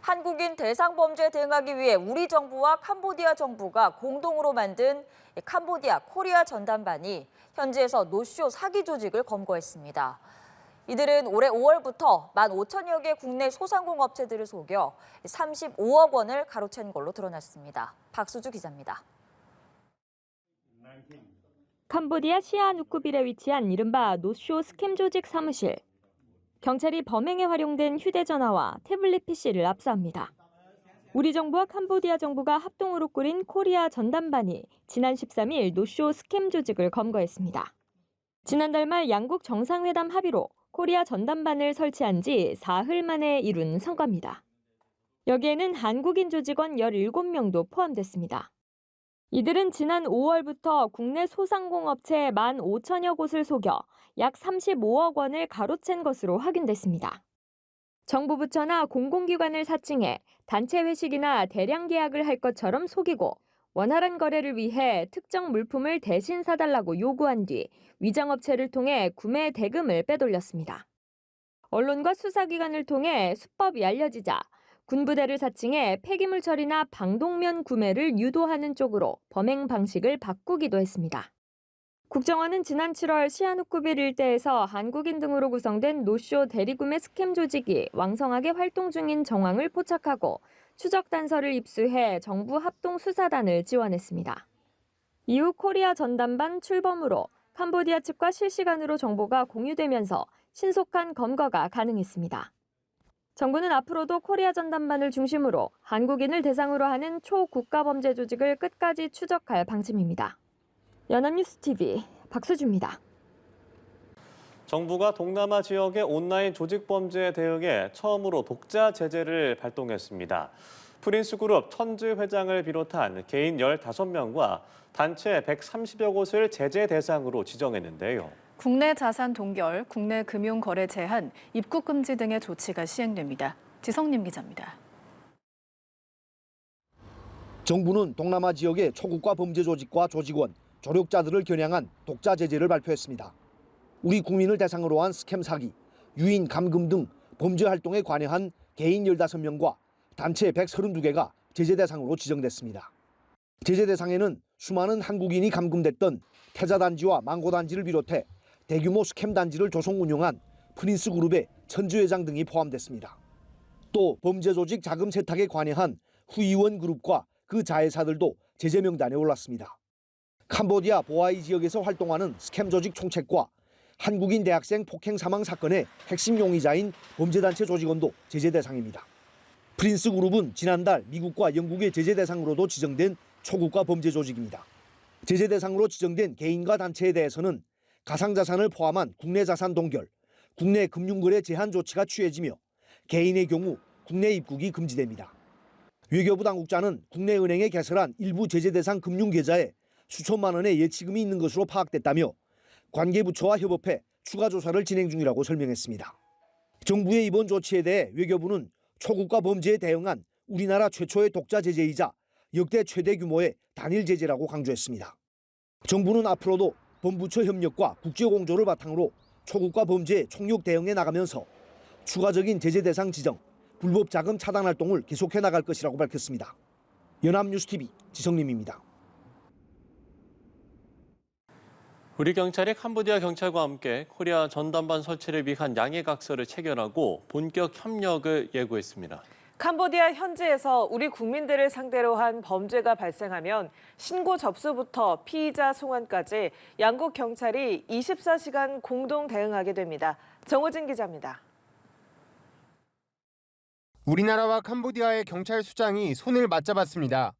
한국인 대상 범죄에 대응하기 위해 우리 정부와 캄보디아 정부가 공동으로 만든 캄보디아 코리아 전담반이 현지에서 노쇼 사기 조직을 검거했습니다. 이들은 올해 5월부터 15,000여 개 국내 소상공업체들을 속여 35억 원을 가로챈 걸로 드러났습니다. 박수주 기자입니다. 캄보디아 시아누쿠빌에 위치한 이른바 노쇼 스캠 조직 사무실. 경찰이 범행에 활용된 휴대전화와 태블릿 PC를 압수합니다. 우리 정부와 캄보디아 정부가 합동으로 꾸린 코리아 전담반이 지난 13일 노쇼 스캠 조직을 검거했습니다. 지난달 말 양국 정상회담 합의로 코리아 전담반을 설치한 지 사흘 만에 이룬 성과입니다. 여기에는 한국인 조직원 17명도 포함됐습니다. 이들은 지난 5월부터 국내 소상공업체 15,000여 곳을 속여 약 35억 원을 가로챈 것으로 확인됐습니다. 정부 부처나 공공기관을 사칭해 단체 회식이나 대량 계약을 할 것처럼 속이고 원활한 거래를 위해 특정 물품을 대신 사달라고 요구한 뒤 위장업체를 통해 구매 대금을 빼돌렸습니다. 언론과 수사기관을 통해 수법이 알려지자 군부대를 사칭해 폐기물 처리나 방독면 구매를 유도하는 쪽으로 범행 방식을 바꾸기도 했습니다. 국정원은 지난 7월 시아누쿠빌 일대에서 한국인 등으로 구성된 노쇼 대리구매 스캠 조직이 왕성하게 활동 중인 정황을 포착하고 추적 단서를 입수해 정부 합동수사단을 지원했습니다. 이후 코리아 전담반 출범으로 캄보디아 측과 실시간으로 정보가 공유되면서 신속한 검거가 가능했습니다. 정부는 앞으로도 코리아 전담반을 중심으로 한국인을 대상으로 하는 초국가 범죄 조직을 끝까지 추적할 방침입니다. 연합뉴스 TV 박수주입니다. 정부가 동남아 지역의 온라인 조직 범죄에 대응해 처음으로 독자 제재를 발동했습니다. 프린스그룹 천지 회장을 비롯한 개인 15명과 단체 130여 곳을 제재 대상으로 지정했는데요. 국내 자산 동결, 국내 금융 거래 제한, 입국 금지 등의 조치가 시행됩니다. 지성님 기자입니다. 정부는 동남아 지역의 초국가 범죄 조직과 조직원, 조력자들을 겨냥한 독자 제재를 발표했습니다. 우리 국민을 대상으로 한 스캠 사기, 유인 감금 등 범죄 활동에 관여한 개인 15명과 단체 132개가 제재 대상으로 지정됐습니다. 제재 대상에는 수많은 한국인이 감금됐던 태자단지와 망고단지를 비롯해 대규모 스캠 단지를 조성 운영한 프린스그룹의 천지 회장 등이 포함됐습니다. 또 범죄 조직 자금 세탁에 관여한 후이원 그룹과 그 자회사들도 제재 명단에 올랐습니다. 캄보디아 보아이 지역에서 활동하는 스캠 조직 총책과 한국인 대학생 폭행 사망 사건의 핵심 용의자인 범죄단체 조직원도 제재 대상입니다. 프린스그룹은 지난달 미국과 영국의 제재 대상으로도 지정된 초국가 범죄 조직입니다. 제재 대상으로 지정된 개인과 단체에 대해서는 가상자산을 포함한 국내 자산 동결, 국내 금융거래 제한 조치가 취해지며 개인의 경우 국내 입국이 금지됩니다. 외교부 당국자는 국내 은행에 개설한 일부 제재 대상 금융계좌에 수천만 원의 예치금이 있는 것으로 파악됐다며 관계부처와 협업해 추가 조사를 진행 중이라고 설명했습니다. 정부의 이번 조치에 대해 외교부는 초국가 범죄에 대응한 우리나라 최초의 독자 제재이자 역대 최대 규모의 단일 제재라고 강조했습니다. 정부는 앞으로도 범부처 협력과 국제공조를 바탕으로 초국가 범죄에 총력 대응해 나가면서 추가적인 제재 대상 지정, 불법 자금 차단 활동을 계속해 나갈 것이라고 밝혔습니다. 연합뉴스TV 지성림입니다. 우리 경찰이 캄보디아 경찰과 함께 코리아 전담반 설치를 위한 양해각서를 체결하고 본격 협력을 예고했습니다. 캄보디아 현지에서 우리 국민들을 상대로 한 범죄가 발생하면 신고 접수부터 피의자 송환까지 양국 경찰이 24시간 공동 대응하게 됩니다. 정호진 기자입니다. 우리나라와 캄보디아의 경찰 수장이 손을 맞잡았습니다.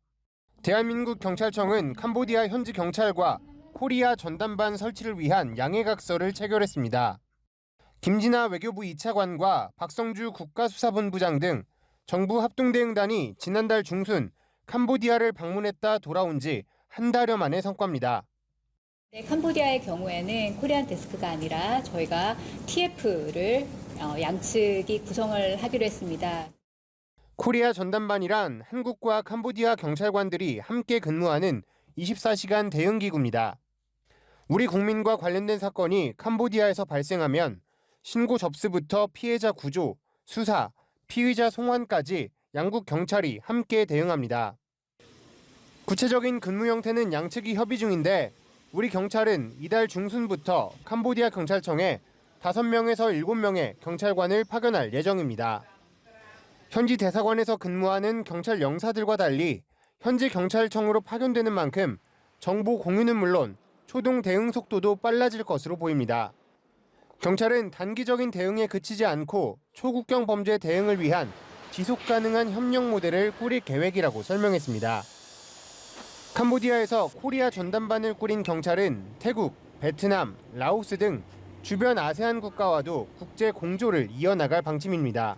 대한민국 경찰청은 캄보디아 현지 경찰과 코리아 전담반 설치를 위한 양해각서를 체결했습니다. 김진아 외교부 2차관과 박성주 국가수사본부장 등 정부 합동대응단이 지난달 중순 캄보디아를 방문했다 돌아온 지 한 달여 만의 성과입니다. 네, 캄보디아의 경우에는 코리안 데스크가 아니라 저희가 TF를 양측이 구성을 하기로 했습니다. 코리아 전담반이란 한국과 캄보디아 경찰관들이 함께 근무하는 24시간 대응기구입니다. 우리 국민과 관련된 사건이 캄보디아에서 발생하면 신고 접수부터 피해자 구조, 수사, 피의자 송환까지 양국 경찰이 함께 대응합니다. 구체적인 근무 형태는 양측이 협의 중인데 우리 경찰은 이달 중순부터 캄보디아 경찰청에 5명에서 7명의 경찰관을 파견할 예정입니다. 현지 대사관에서 근무하는 경찰 영사들과 달리 현지 경찰청으로 파견되는 만큼 정보 공유는 물론 초동 대응 속도도 빨라질 것으로 보입니다. 경찰은 단기적인 대응에 그치지 않고 초국경 범죄 대응을 위한 지속 가능한 협력 모델을 꾸릴 계획이라고 설명했습니다. 캄보디아에서 코리아 전담반을 꾸린 경찰은 태국, 베트남, 라오스 등 주변 아세안 국가와도 국제 공조를 이어나갈 방침입니다.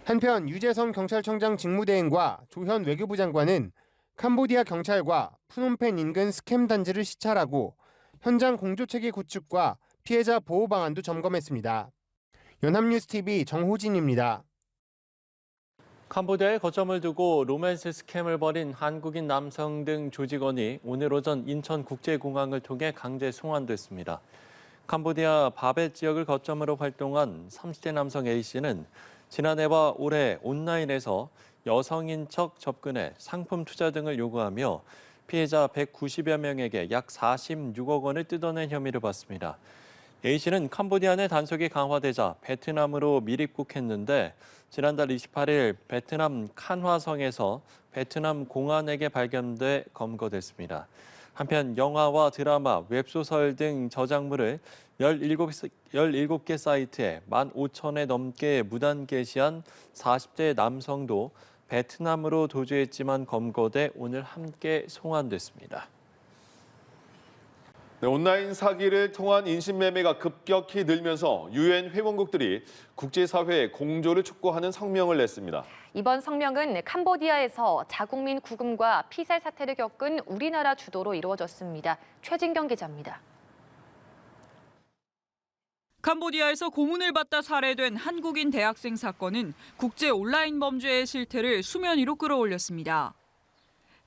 한편 유재성 경찰청장 직무대행과 조현 외교부 장관은 캄보디아 경찰과 프놈펜 인근 스캠 단지를 시찰하고 현장 공조체계 구축과 피해자 보호 방안도 점검했습니다. 연합뉴스TV 정호진입니다. 캄보디아에 거점을 두고 로맨스 스캠을 벌인 한국인 남성 등 조직원이 오늘 오전 인천국제공항을 통해 강제 송환됐습니다. 캄보디아 바벳 지역을 거점으로 활동한 30대 남성 A씨는 지난해와 올해 온라인에서 여성인 척 접근해 상품 투자 등을 요구하며 피해자 190여 명에게 약 46억 원을 뜯어낸 혐의를 받습니다. A씨는 캄보디아 내 단속이 강화되자 베트남으로 밀입국했는데 지난달 28일 베트남 칸화성에서 베트남 공안에게 발견돼 검거됐습니다. 한편 영화와 드라마, 웹소설 등 저작물을 17개 사이트에 15,000회 넘게 무단 게시한 40대 남성도 베트남으로 도주했지만 검거돼 오늘 함께 송환됐습니다. 네, 온라인 사기를 통한 인신매매가 급격히 늘면서 유엔 회원국들이 국제사회의 공조를 촉구하는 성명을 냈습니다. 이번 성명은 캄보디아에서 자국민 구금과 피살 사태를 겪은 우리나라 주도로 이루어졌습니다. 최진경 기자입니다. 캄보디아에서 고문을 받다 살해된 한국인 대학생 사건은 국제 온라인 범죄의 실태를 수면 위로 끌어올렸습니다.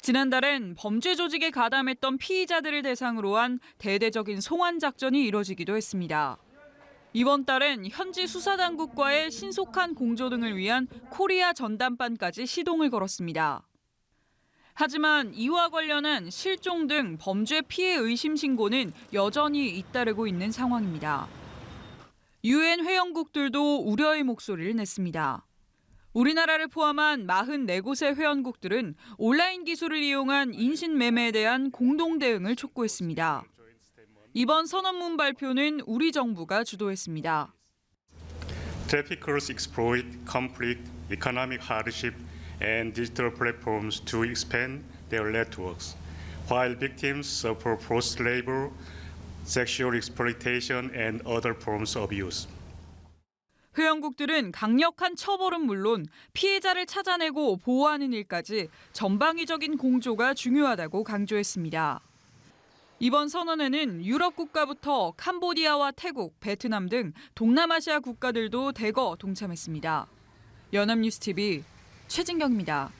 지난달엔 범죄 조직에 가담했던 피의자들을 대상으로 한 대대적인 송환 작전이 이뤄지기도 했습니다. 이번 달엔 현지 수사당국과의 신속한 공조 등을 위한 코리아 전담반까지 시동을 걸었습니다. 하지만 이와 관련한 실종 등 범죄 피해 의심 신고는 여전히 잇따르고 있는 상황입니다. 유엔 회원국들도 우려의 목소리를 냈습니다. 우리나라를 포함한 44곳의 회원국들은 온라인 기술을 이용한 인신매매에 대한 공동 대응을 촉구했습니다. 이번 선언문 발표는 우리 정부가 주도했습니다. Traffickers exploit conflict, economic hardship, and digital platforms to expand their networks, while victims suffer forced labor, sexual exploitation, and other forms of abuse. 회원국들은 강력한 처벌은 물론 피해자를 찾아내고 보호하는 일까지 전방위적인 공조가 중요하다고 강조했습니다. 이번 선언에는 유럽 국가부터 캄보디아와 태국, 베트남 등 동남아시아 국가들도 대거 동참했습니다. 연합뉴스TV 최진경입니다.